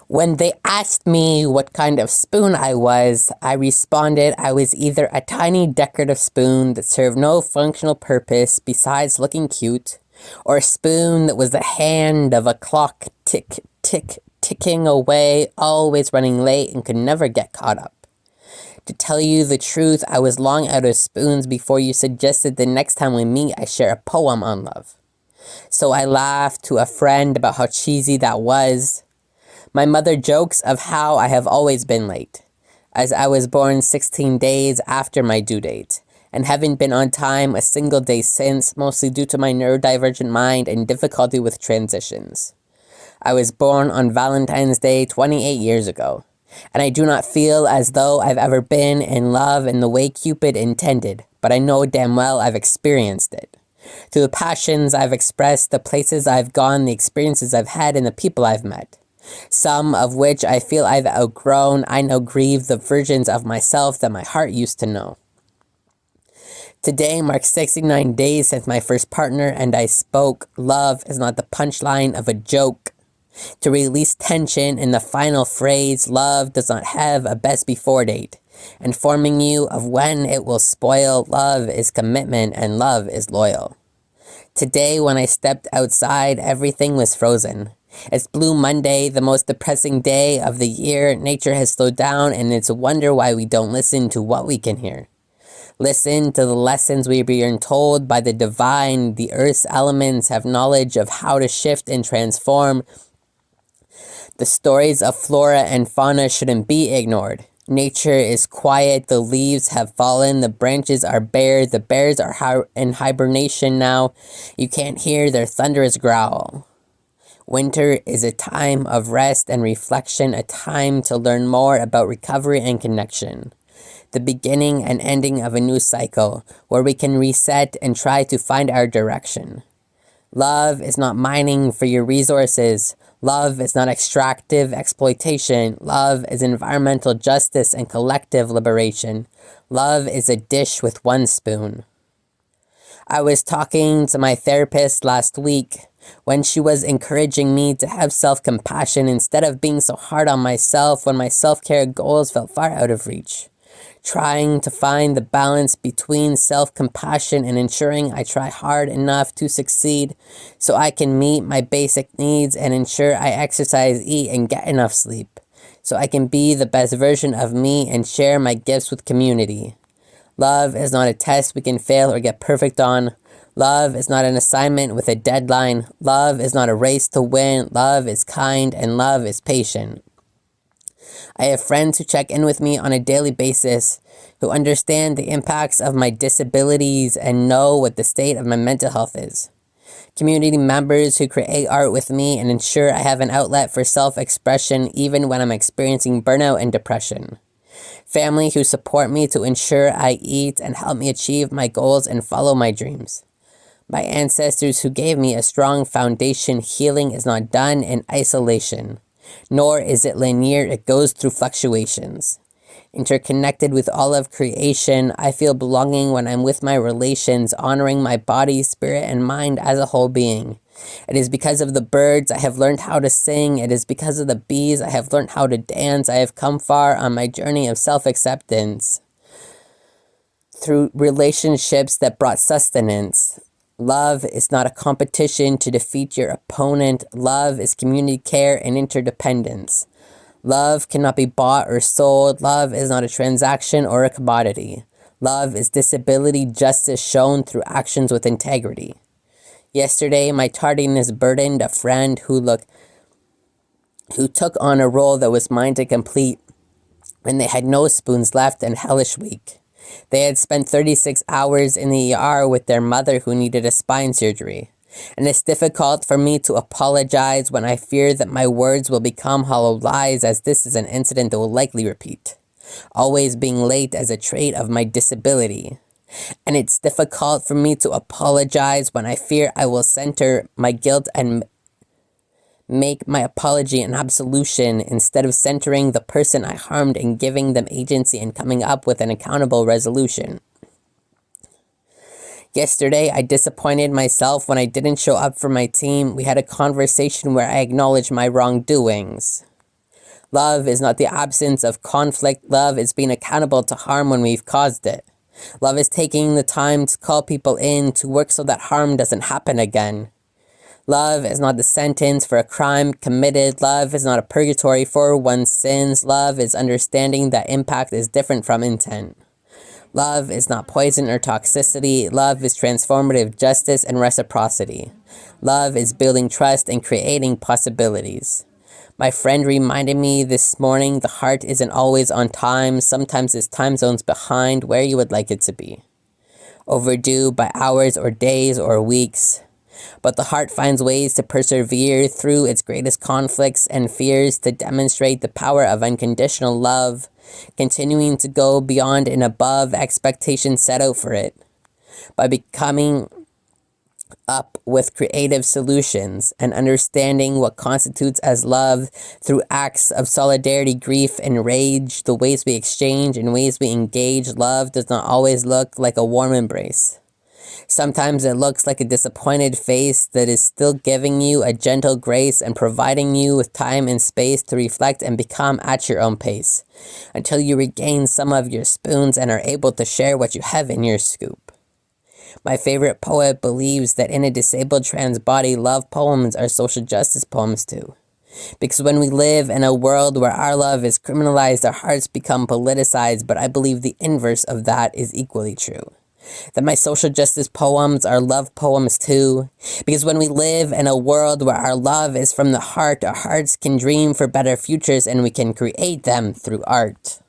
When they asked me what kind of spoon I was, I responded I was either a tiny decorative spoon that served no functional purpose besides looking cute, or a spoon that was the hand of a clock tick, tick, ticking away, always running late and could never get caught up. To tell you the truth, I was long out of spoons before you suggested the next time we meet I share a poem on love. So I laughed to a friend about how cheesy that was. My mother jokes of how I have always been late, as I was born 16 days after my due date, and haven't been on time a single day since, mostly due to my neurodivergent mind and difficulty with transitions. I was born on Valentine's Day 28 years ago, and I do not feel as though I've ever been in love in the way Cupid intended, but I know damn well I've experienced it. Through the passions I've expressed, the places I've gone, the experiences I've had, and the people I've met. Some of which I feel I've outgrown, I now grieve the versions of myself that my heart used to know. Today marks 69 days since my first partner and I spoke. Love is not the punchline of a joke. To release tension in the final phrase, love does not have a best before date. Informing you of when it will spoil, love is commitment and love is loyal. Today when I stepped outside, everything was frozen. It's Blue Monday, the most depressing day of the year. Nature has slowed down and it's a wonder why we don't listen to what we can hear. Listen to the lessons we are being told by the divine. The earth's elements have knowledge of how to shift and transform. The stories of flora and fauna shouldn't be ignored. Nature is quiet, the leaves have fallen, the branches are bare, the bears are in hibernation now. You can't hear their thunderous growl. Winter is a time of rest and reflection, a time to learn more about recovery and connection. The beginning and ending of a new cycle, where we can reset and try to find our direction. Love is not mining for your resources. Love is not extractive exploitation. Love is environmental justice and collective liberation. Love is a dish with one spoon. I was talking to my therapist last week when she was encouraging me to have self-compassion instead of being so hard on myself when my self-care goals felt far out of reach. Trying to find the balance between self-compassion and ensuring I try hard enough to succeed so I can meet my basic needs and ensure I exercise, eat, and get enough sleep so I can be the best version of me and share my gifts with community. Love is not a test we can fail or get perfect on. Love is not an assignment with a deadline. Love is not a race to win. Love is kind and love is patient. I have friends who check in with me on a daily basis, who understand the impacts of my disabilities and know what the state of my mental health is. Community members who create art with me and ensure I have an outlet for self-expression even when I'm experiencing burnout and depression. Family who support me to ensure I eat and help me achieve my goals and follow my dreams. My ancestors who gave me a strong foundation. Healing is not done in isolation, nor is it linear, it goes through fluctuations. Interconnected with all of creation, I feel belonging when I'm with my relations, honoring my body, spirit, and mind as a whole being. It is because of the birds I have learned how to sing. It is because of the bees I have learned how to dance. I have come far on my journey of self-acceptance through relationships that brought sustenance. Love is not a competition to defeat your opponent. Love is community care and interdependence. Love cannot be bought or sold. Love is not a transaction or a commodity. Love is disability justice shown through actions with integrity. Yesterday, my tardiness burdened a friend who took on a role that was mine to complete, and they had no spoons left and hellish week. They had spent 36 hours in the ER with their mother who needed a spine surgery. And it's difficult for me to apologize when I fear that my words will become hollow lies, as this is an incident that will likely repeat. Always being late as a trait of my disability. And it's difficult for me to apologize when I fear I will center my guilt and make my apology an absolution instead of centering the person I harmed and giving them agency and coming up with an accountable resolution. Yesterday, I disappointed myself when I didn't show up for my team. We had a conversation where I acknowledged my wrongdoings. Love is not the absence of conflict. Love is being accountable to harm when we've caused it. Love is taking the time to call people in to work so that harm doesn't happen again. Love is not the sentence for a crime committed. Love is not a purgatory for one's sins. Love is understanding that impact is different from intent. Love is not poison or toxicity. Love is transformative justice and reciprocity. Love is building trust and creating possibilities. My friend reminded me this morning the heart isn't always on time. Sometimes it's time zones behind where you would like it to be. Overdue by hours or days or weeks. But the heart finds ways to persevere through its greatest conflicts and fears to demonstrate the power of unconditional love, continuing to go beyond and above expectations set out for it. By becoming up with creative solutions and understanding what constitutes as love through acts of solidarity, grief, and rage, the ways we exchange and ways we engage, love does not always look like a warm embrace. Sometimes it looks like a disappointed face that is still giving you a gentle grace and providing you with time and space to reflect and become at your own pace, until you regain some of your spoons and are able to share what you have in your scoop. My favorite poet believes that in a disabled trans body, love poems are social justice poems too. Because when we live in a world where our love is criminalized, our hearts become politicized, but I believe the inverse of that is equally true. That my social justice poems are love poems too. Because when we live in a world where our love is from the heart, our hearts can dream for better futures and we can create them through art.